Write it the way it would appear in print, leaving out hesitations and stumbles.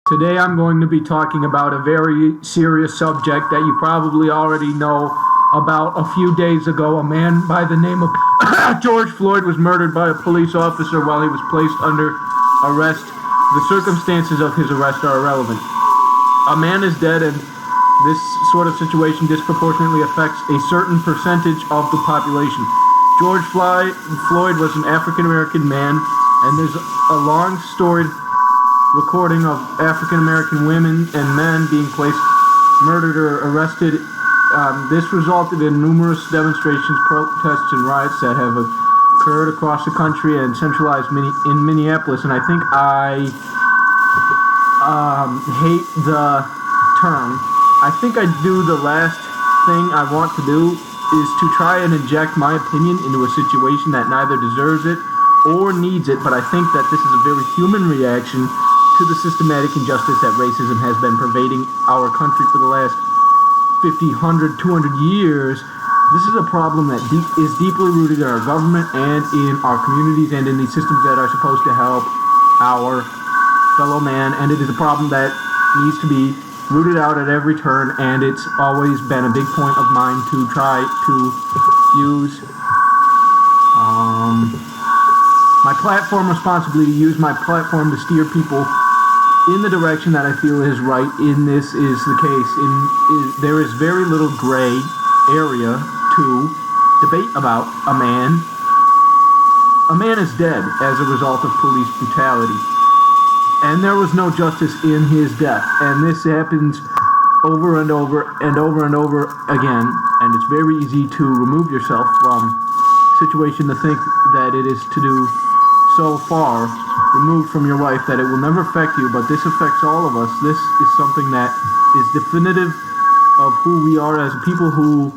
Today I'm going to be talking about a very serious subject that you probably already know about. A few days ago, a man by the name of George Floyd was murdered by a police officer while he was placed under arrest. The circumstances of his arrest are irrelevant. A man is dead, and this sort of situation disproportionately affects a certain percentage of the population. George Floyd was an African American man, and there's a long storied recording of African American women and men being murdered or arrested. This resulted in numerous demonstrations, protests, and riots that have occurred across the country and centralized in Minneapolis. And I think I hate the term. I think I do the last thing I want to do is to try and inject my opinion into a situation that neither deserves it or needs it, but I think that this is a very human reaction to the systematic injustice that racism has been pervading our country for the last 50, 100, 200 years. This is a problem that is deeply rooted in our government and in our communities and in these systems that are supposed to help our fellow man, and it is a problem that needs to be rooted out at every turn, and it's always been a big point of mine to try to use my platform responsibly, to use my platform to steer people in the direction that I feel is right. In this is the case. There is very little gray area to debate about a man. A man is dead as a result of police brutality, and there was no justice in his death. And this happens over and over and over and over again. And it's very easy to remove yourself from a situation, to think that it is to do so far removed from your life that it will never affect you, but this affects all of us. This is something that is definitive of who we are as people who